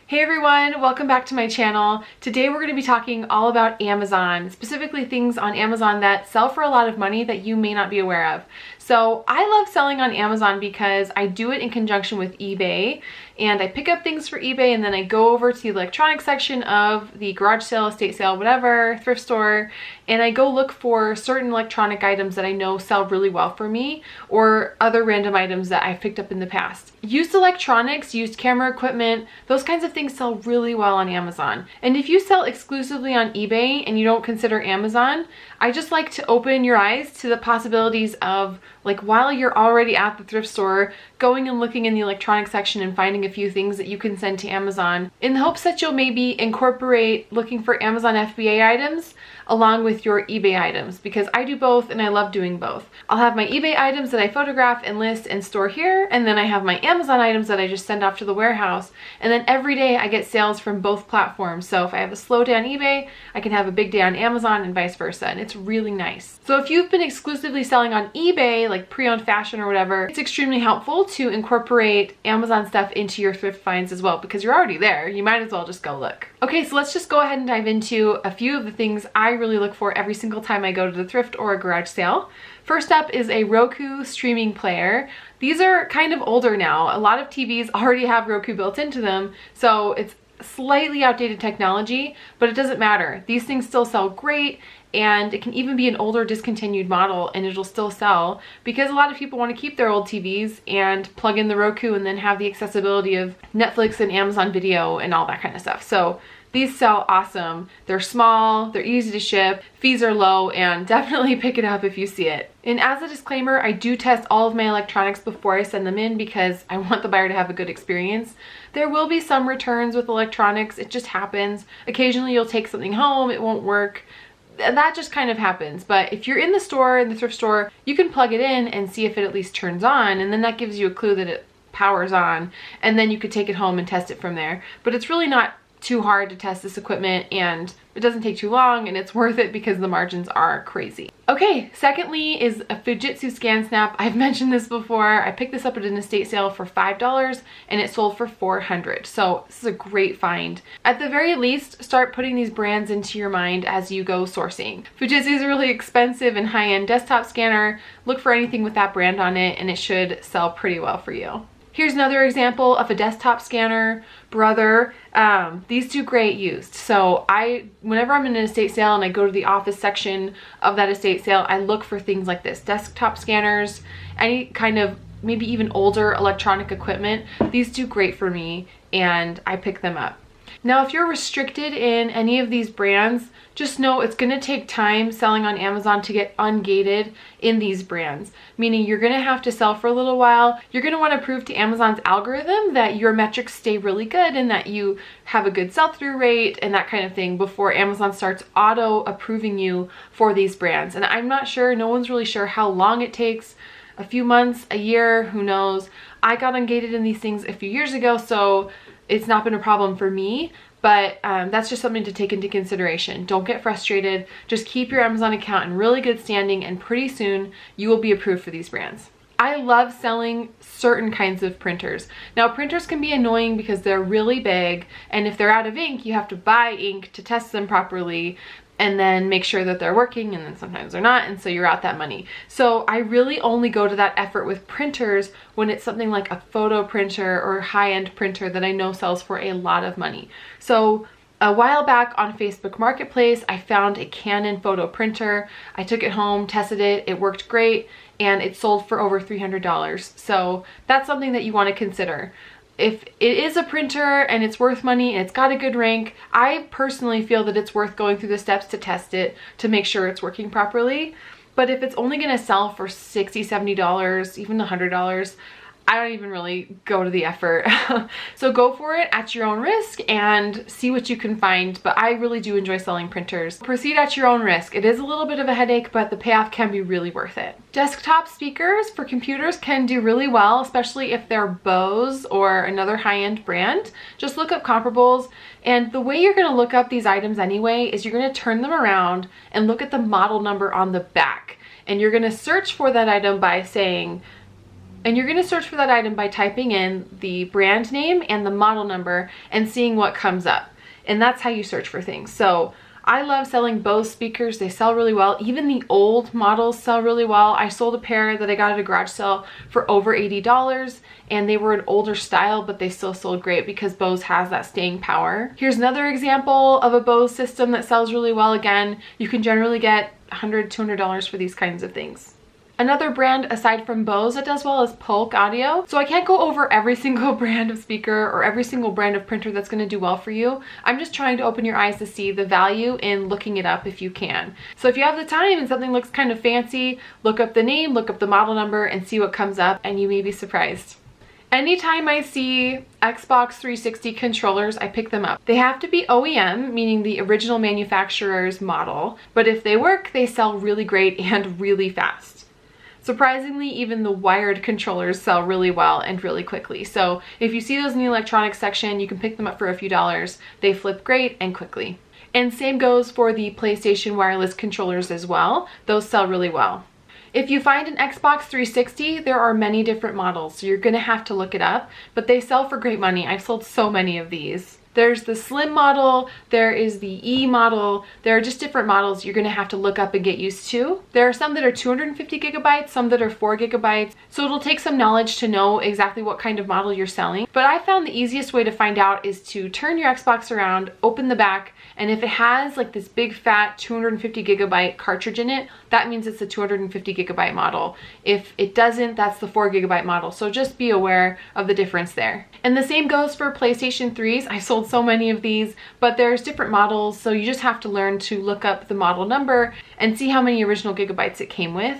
Hey everyone, welcome back to my channel. Today we're going to be talking all about Amazon, specifically things on Amazon that sell for a lot of money that you may not be aware of. So I love selling on Amazon because I do it in conjunction with eBay, and I pick up things for eBay and then I go over to the electronics section of the garage sale, estate sale, whatever, thrift store, and I go look for certain electronic items that I know sell really well for me, or other random items that I've picked up in the past. Used electronics, used camera equipment, those kinds of things sell really well on Amazon. And if you sell exclusively on eBay and you don't consider Amazon, I just like to open your eyes to the possibilities of, like, while you're already at the thrift store, going and looking in the electronics section and finding a few things that you can send to Amazon in the hopes that you'll maybe incorporate looking for Amazon FBA items along with your eBay items, because I do both and I love doing both. I'll have my eBay items that I photograph and list and store here, and then I have my Amazon items that I just send off to the warehouse, and then every day I get sales from both platforms. So if I have a slow day on eBay, I can have a big day on Amazon and vice versa, and it's really nice. So if you've been exclusively selling on eBay, like pre-owned fashion or whatever, it's extremely helpful to incorporate Amazon stuff into your thrift finds as well, because you're already there. You might as well just go look. Okay, so let's just go ahead and dive into a few of the things I really look for every single time I go to the thrift or a garage sale. First up is a Roku streaming player. These are kind of older now. A lot of TVs already have Roku built into them, so it's slightly outdated technology, but it doesn't matter. These things still sell great, and it can even be an older discontinued model and it'll still sell, because a lot of people want to keep their old TVs and plug in the Roku and then have the accessibility of Netflix and Amazon Video and all that kind of stuff. So these sell awesome. They're small, they're easy to ship, fees are low, and definitely pick it up if you see it. And as a disclaimer, I do test all of my electronics before I send them in because I want the buyer to have a good experience. There will be some returns with electronics, it just happens. Occasionally you'll take something home, it won't work. That just kind of happens. But if you're in the store, in the thrift store, you can plug it in and see if it at least turns on, and then that gives you a clue that it powers on, and then you could take it home and test it from there. But it's really not too hard to test this equipment, and it doesn't take too long, and it's worth it because the margins are crazy. Okay, secondly is a Fujitsu ScanSnap. I've mentioned this before. I picked this up at an estate sale for $5 and it sold for $400. So this is a great find. At the very least, start putting these brands into your mind as you go sourcing. Fujitsu is a really expensive and high-end desktop scanner. Look for anything with that brand on it and it should sell pretty well for you. Here's another example of a desktop scanner, Brother. These do great used. So whenever I'm in an estate sale and I go to the office section of that estate sale, I look for things like this. Desktop scanners, any kind of maybe even older electronic equipment. These do great for me and I pick them up. Now, if you're restricted in any of these brands, just know it's going to take time selling on Amazon to get ungated in these brands, meaning you're going to have to sell for a little while. You're going to want to prove to Amazon's algorithm that your metrics stay really good and that you have a good sell-through rate and that kind of thing before Amazon starts auto-approving you for these brands. And I'm not sure, no one's really sure how long it takes. A few months, a year, who knows. I got ungated in these things a few years ago, so it's not been a problem for me, but that's just something to take into consideration. Don't get frustrated. Just keep your Amazon account in really good standing, and pretty soon you will be approved for these brands. I love selling certain kinds of printers. Now, printers can be annoying because they're really big, and if they're out of ink, you have to buy ink to test them properly and then make sure that they're working, and then sometimes they're not, and so you're out that money. So I really only go to that effort with printers when it's something like a photo printer or high-end printer that I know sells for a lot of money. So a while back on Facebook Marketplace, I found a Canon photo printer. I took it home, tested it, it worked great, and it sold for over $300. So that's something that you want to consider. If it is a printer and it's worth money and it's got a good rank, I personally feel that it's worth going through the steps to test it to make sure it's working properly. But if it's only going to sell for $60, $70, even $100, I don't even really go to the effort. So go for it at your own risk and see what you can find. But I really do enjoy selling printers. Proceed at your own risk. It is a little bit of a headache, but the payoff can be really worth it. Desktop speakers for computers can do really well, especially if they're Bose or another high-end brand. Just look up comparables. And the way you're going to look up these items anyway is you're going to turn them around and look at the model number on the back. And you're going to search for that item by saying And you're going to search for that item by typing in the brand name and the model number and seeing what comes up. And that's how you search for things. So I love selling Bose speakers. They sell really well. Even the old models sell really well. I sold a pair that I got at a garage sale for over $80, and they were an older style, but they still sold great because Bose has that staying power. Here's another example of a Bose system that sells really well. Again, you can generally get $100, $200 for these kinds of things. Another brand aside from Bose that does well is Polk Audio. So I can't go over every single brand of speaker or every single brand of printer that's going to do well for you. I'm just trying to open your eyes to see the value in looking it up if you can. So if you have the time and something looks kind of fancy, look up the name, look up the model number, and see what comes up, and you may be surprised. Anytime I see Xbox 360 controllers, I pick them up. They have to be OEM, meaning the original manufacturer's model, but if they work, they sell really great and really fast. Surprisingly, even the wired controllers sell really well and really quickly. So if you see those in the electronics section, you can pick them up for a few dollars. They flip great and quickly. And same goes for the PlayStation wireless controllers as well. Those sell really well. If you find an Xbox 360, there are many different models, so you're gonna have to look it up, but they sell for great money. I've sold so many of these. There's the slim model, there is the E model, there are just different models you're gonna have to look up and get used to. There are some that are 250 gigabytes, some that are 4 gigabytes, so it'll take some knowledge to know exactly what kind of model you're selling. But I found the easiest way to find out is to turn your Xbox around, open the back, and if it has like this big fat 250 gigabyte cartridge in it, that means it's a 250 gigabyte model. If it doesn't, that's the 4 gigabyte model. So just be aware of the difference there. And the same goes for PlayStation 3s. I sold so many of these, but there's different models, so you just have to learn to look up the model number and see how many original gigabytes it came with.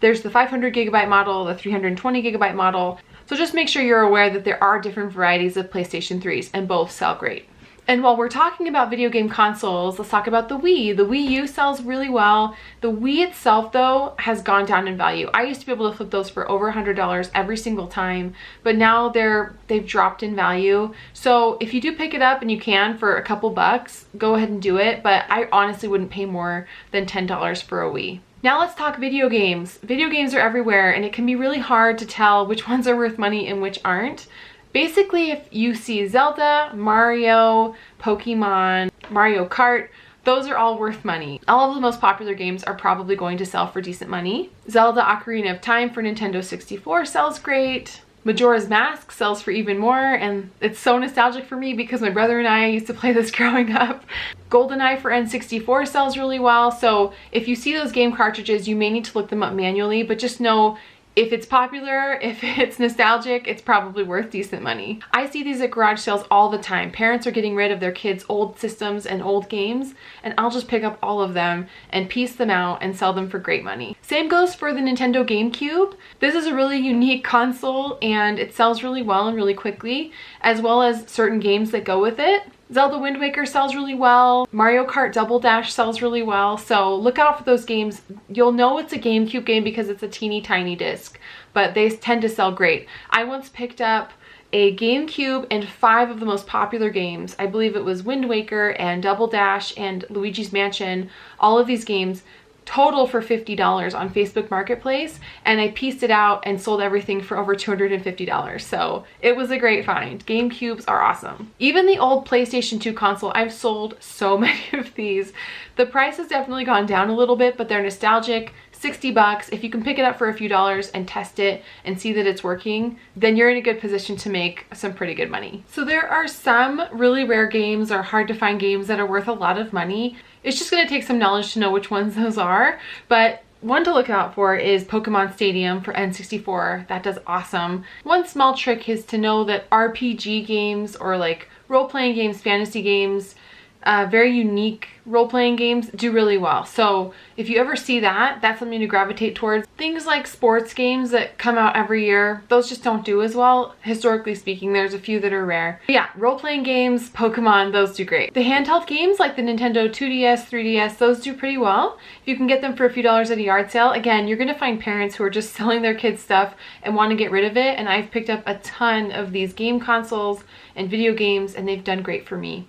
There's the 500 gigabyte model, the 320 gigabyte model. So just make sure you're aware that there are different varieties of PlayStation 3s and both sell great. And while we're talking about video game consoles, let's talk about the Wii. The Wii U sells really well. The Wii itself, though, has gone down in value. I used to be able to flip those for over $100 every single time, but now they've dropped in value. So if you do pick it up and you can for a couple bucks, go ahead and do it, but I honestly wouldn't pay more than $10 for a Wii. Now let's talk video games. Video games are everywhere, and it can be really hard to tell which ones are worth money and which aren't. Basically, if you see Zelda, Mario, Pokemon, Mario Kart, those are all worth money. All of the most popular games are probably going to sell for decent money. Zelda Ocarina of Time for Nintendo 64 sells great. Majora's Mask sells for even more, and it's so nostalgic for me because my brother and I used to play this growing up. GoldenEye for N64 sells really well, so if you see those game cartridges, you may need to look them up manually, but just know if it's popular, if it's nostalgic, it's probably worth decent money. I see these at garage sales all the time. Parents are getting rid of their kids' old systems and old games, and I'll just pick up all of them and piece them out and sell them for great money. Same goes for the Nintendo GameCube. This is a really unique console, and it sells really well and really quickly, as well as certain games that go with it. Zelda Wind Waker sells really well. Mario Kart Double Dash sells really well. So look out for those games. You'll know it's a GameCube game because it's a teeny tiny disc, but they tend to sell great. I once picked up a GameCube and 5 of the most popular games. I believe it was Wind Waker and Double Dash and Luigi's Mansion. All of these games total for $50 on Facebook Marketplace, and I pieced it out and sold everything for over $250. So it was a great find. GameCubes are awesome. Even the old PlayStation 2 console, I've sold so many of these. The price has definitely gone down a little bit, but they're nostalgic. 60 bucks. If you can pick it up for a few dollars and test it and see that it's working, then you're in a good position to make some pretty good money. So there are some really rare games or hard to find games that are worth a lot of money. It's just going to take some knowledge to know which ones those are, but one to look out for is Pokemon Stadium for N64. That does awesome. One small trick is to know that RPG games or like role-playing games, fantasy games, very unique role-playing games do really well. So if you ever see that, that's something to gravitate towards. Things like sports games that come out every year, those just don't do as well. Historically speaking, there's a few that are rare. But yeah, role-playing games, Pokemon, those do great. The handheld games like the Nintendo 2DS, 3DS, those do pretty well. If you can get them for a few dollars at a yard sale, again, you're gonna find parents who are just selling their kids stuff and want to get rid of it, and I've picked up a ton of these game consoles and video games, and they've done great for me.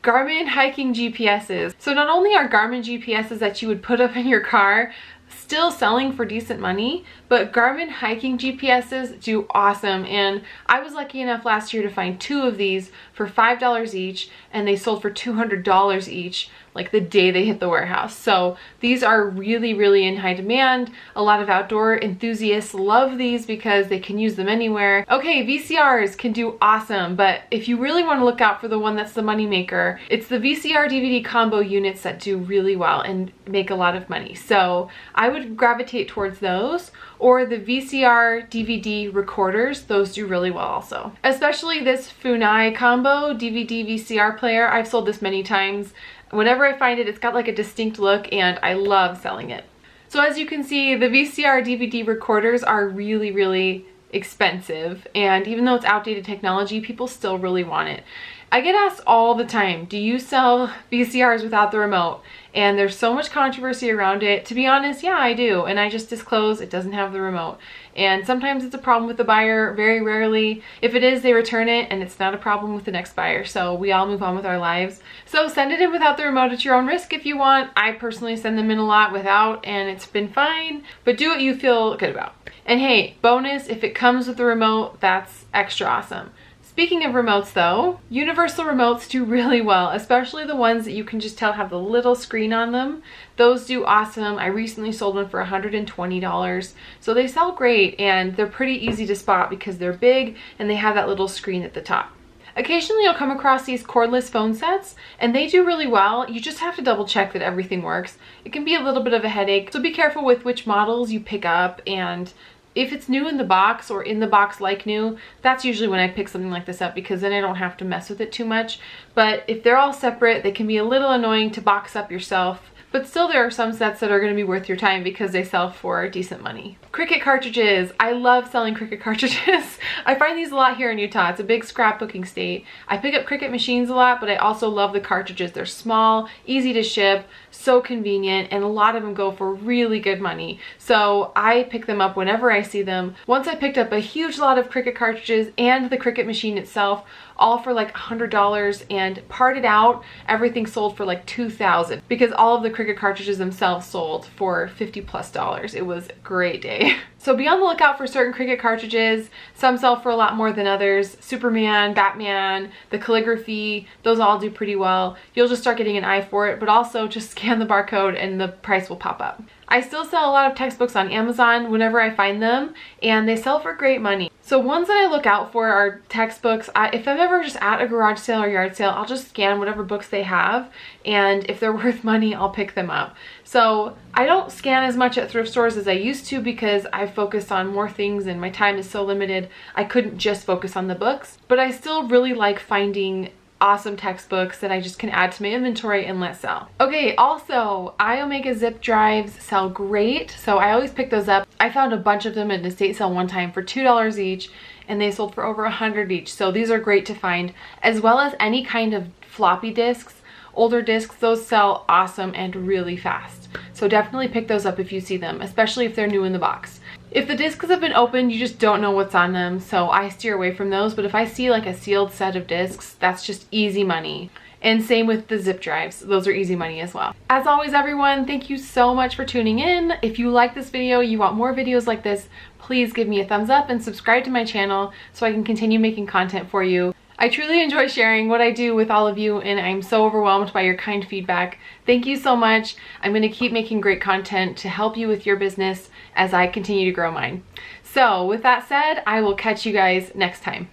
Garmin hiking GPSs. So not only are Garmin GPSs that you would put up in your car still selling for decent money, but Garmin hiking GPSs do awesome. And I was lucky enough last year to find 2 of these for $5 each, and they sold for $200 each, like the day they hit the warehouse. So these are really, really in high demand. A lot of outdoor enthusiasts love these because they can use them anywhere. Okay, VCRs can do awesome, but if you really want to look out for the one that's the money maker, it's the VCR DVD combo units that do really well and make a lot of money. So I would gravitate towards those, or the VCR DVD recorders. Those do really well also. Especially this Funai combo DVD VCR player. I've sold this many times. Whenever I find it, it's got like a distinct look and I love selling it. So as you can see, the VCR DVD recorders are really, really expensive, and even though it's outdated technology, people still really want it. I get asked all the time, do you sell VCRs without the remote? And there's so much controversy around it. To be honest, yeah, I do. And I just disclose it doesn't have the remote. And sometimes it's a problem with the buyer, very rarely. If it is, they return it and it's not a problem with the next buyer. So we all move on with our lives. So send it in without the remote at your own risk if you want. I personally send them in a lot without, and it's been fine. But do what you feel good about. And hey, bonus, if it comes with the remote, that's extra awesome. Speaking of remotes though, universal remotes do really well, especially the ones that you can just tell have the little screen on them. Those do awesome. I recently sold one for $120. So they sell great, and they're pretty easy to spot because they're big and they have that little screen at the top. Occasionally you'll come across these cordless phone sets, and they do really well. You just have to double check that everything works. It can be a little bit of a headache, so be careful with which models you pick up, and if it's new in the box or in the box like new, that's usually when I pick something like this up, because then I don't have to mess with it too much. But if they're all separate, they can be a little annoying to box up yourself. But still, there are some sets that are going to be worth your time because they sell for decent money. Cricut cartridges. I love selling Cricut cartridges. I find these a lot here in Utah. It's a big scrapbooking state. I pick up Cricut machines a lot, but I also love the cartridges. They're small, easy to ship, so convenient, and a lot of them go for really good money. So I pick them up whenever I see them. Once I picked up a huge lot of Cricut cartridges and the Cricut machine itself, all for like $100, and parted out, everything sold for like $2,000 because all of the Cricut cartridges themselves sold for $50+. It was a great day. So be on the lookout for certain Cricut cartridges. Some sell for a lot more than others. Superman, Batman, the calligraphy, those all do pretty well. You'll just start getting an eye for it, but also just scan the barcode and the price will pop up. I still sell a lot of textbooks on Amazon whenever I find them, and they sell for great money. So ones that I look out for are textbooks. If I'm ever just at a garage sale or yard sale, I'll just scan whatever books they have, and if they're worth money, I'll pick them up. So I don't scan as much at thrift stores as I used to because I've focused on more things and my time is so limited. I couldn't just focus on the books, but I still really like finding awesome textbooks that I just can add to my inventory and let sell. Okay, also, iOmega zip drives sell great, so I always pick those up. I found a bunch of them at an estate sale one time for $2 each, and they sold for over $100 each, so these are great to find, as well as any kind of floppy disks. Older discs, those sell awesome and really fast. So definitely pick those up if you see them, especially if they're new in the box. If the discs have been opened, you just don't know what's on them, so I steer away from those. But if I see like a sealed set of discs, that's just easy money. And same with the zip drives. Those are easy money as well. As always, everyone, thank you so much for tuning in. If you like this video, you want more videos like this, please give me a thumbs up and subscribe to my channel so I can continue making content for you. I truly enjoy sharing what I do with all of you, and I'm so overwhelmed by your kind feedback. Thank you so much. I'm going to keep making great content to help you with your business as I continue to grow mine. So with that said, I will catch you guys next time.